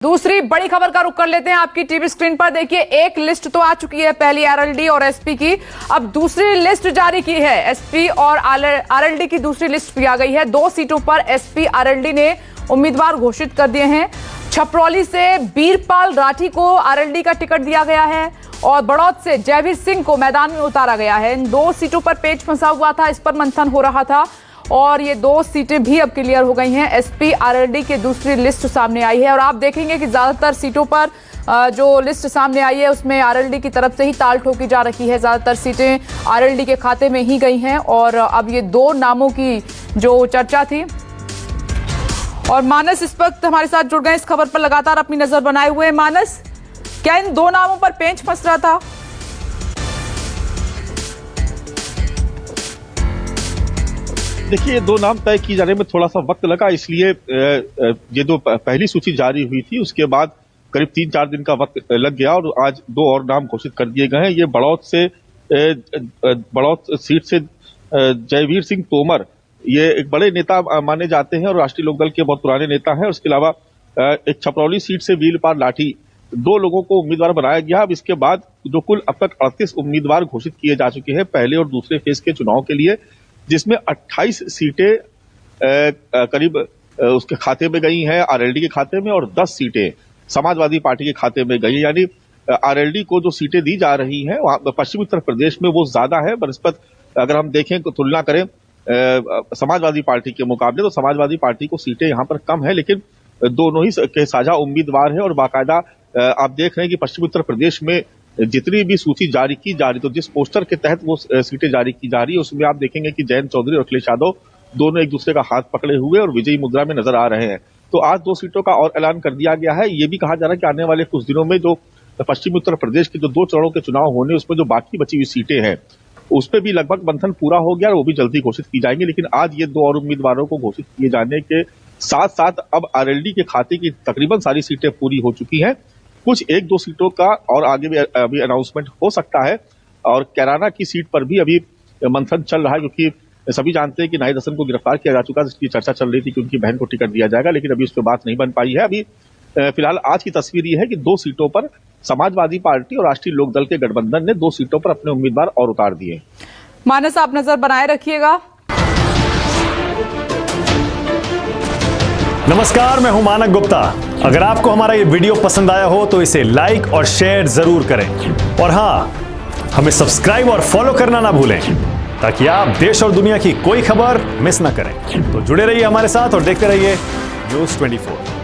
दूसरी बड़ी खबर का रुख कर लेते हैं। आपकी टीवी स्क्रीन पर देखिए, एक लिस्ट तो आ चुकी है पहली आरएलडी और एसपी की, अब दूसरी लिस्ट जारी की है। एसपी और आरएलडी की दूसरी लिस्ट भी आ गई है। 2 सीटों पर एसपी आरएलडी ने उम्मीदवार घोषित कर दिए हैं। छपरौली से बीरपाल राठी को आरएलडी का टिकट दिया गया है और बड़ौद से जयवीर सिंह को मैदान में उतारा गया है। इन 2 सीटों पर पेच फंसा हुआ था, इस पर मंथन हो रहा था और ये 2 सीटें भी अब क्लियर हो गई हैं। एसपी आरएलडी की दूसरी लिस्ट सामने आई है और आप देखेंगे कि ज्यादातर सीटों पर जो लिस्ट सामने आई है उसमें आरएलडी की तरफ से ही ताल ठोकी जा रही है। ज्यादातर सीटें आरएलडी के खाते में ही गई हैं और अब ये 2 नामों की जो चर्चा थी। और मानस इस वक्त हमारे साथ जुड़ गए, इस खबर पर लगातार अपनी नजर बनाए हुए हैं। मानस, क्या इन 2 नामों पर पेंच फंस रहा था? देखिए, ये 2 नाम तय किए जाने में थोड़ा सा वक्त लगा, इसलिए ये जो पहली सूची जारी हुई थी उसके बाद करीब 3-4 दिन का वक्त लग गया और आज 2 और नाम घोषित कर दिए गए हैं। ये बड़ौद सीट से जयवीर सिंह तोमर, ये एक बड़े नेता माने जाते हैं और राष्ट्रीय लोकदल के बहुत पुराने नेता हैं। उसके अलावा एक छपरौली सीट से बीरपाल राठी, 2 लोगों को उम्मीदवार बनाया गया। अब इसके बाद जो कुल अब तक 38 उम्मीदवार घोषित किए जा चुके हैं पहले और दूसरे फेज के चुनाव के लिए, जिसमें 28 सीटें करीब उसके खाते में गई हैं आरएलडी के खाते में और 10 सीटें समाजवादी पार्टी के खाते में गई है। यानी आरएलडी को जो सीटें दी जा रही हैं वहां पश्चिमी उत्तर प्रदेश में वो ज्यादा है बनस्पत, अगर हम देखें तुलना करें समाजवादी पार्टी के मुकाबले, तो समाजवादी पार्टी को सीटें यहाँ पर कम है, लेकिन दोनों ही के साझा उम्मीदवार हैं और बाकायदा आप देख रहे हैं कि पश्चिमी उत्तर प्रदेश में जितनी भी सूची जारी की जा रही, तो जिस पोस्टर के तहत वो सीटें जारी की जा रही है उसमें आप देखेंगे कि जयंत चौधरी और अखिलेश यादव दोनों एक दूसरे का हाथ पकड़े हुए और विजयी मुद्रा में नजर आ रहे हैं। तो आज 2 सीटों का और ऐलान कर दिया गया है। ये भी कहा जा रहा है कि आने वाले कुछ दिनों में जो पश्चिमी उत्तर प्रदेश के जो 2 चरणों के चुनाव होने, उसमें जो बाकी बची हुई सीटें हैं उस पर भी लगभग मंथन पूरा हो गया और वो भी जल्दी घोषित की जाएंगी। लेकिन आज ये 2 और उम्मीदवारों को घोषित किए जाने के साथ साथ अब आरएलडी के खाते की तकरीबन सारी सीटें पूरी हो चुकी हैं। कुछ 1-2 सीटों का और आगे भी अभी अनाउंसमेंट हो सकता है और कैराना की सीट पर भी अभी मंथन चल रहा है, क्योंकि सभी जानते हैं कि नाहिद हसन को गिरफ्तार किया जा चुका है, इसकी चर्चा चल रही थी कि उनकी बहन को टिकट दिया जाएगा, लेकिन अभी उस पर बात नहीं बन पाई है। अभी फिलहाल आज की तस्वीर ये है कि 2 सीटों पर समाजवादी पार्टी और राष्ट्रीय लोकदल के गठबंधन ने 2 सीटों पर अपने उम्मीदवार और उतार दिए। मानस, आप नजर बनाए रखिएगा। नमस्कार, मैं हूं मानक गुप्ता। अगर आपको हमारा ये वीडियो पसंद आया हो तो इसे लाइक और शेयर जरूर करें और हाँ, हमें सब्सक्राइब और फॉलो करना ना भूलें ताकि आप देश और दुनिया की कोई खबर मिस ना करें। तो जुड़े रहिए हमारे साथ और देखते रहिए न्यूज़ 24।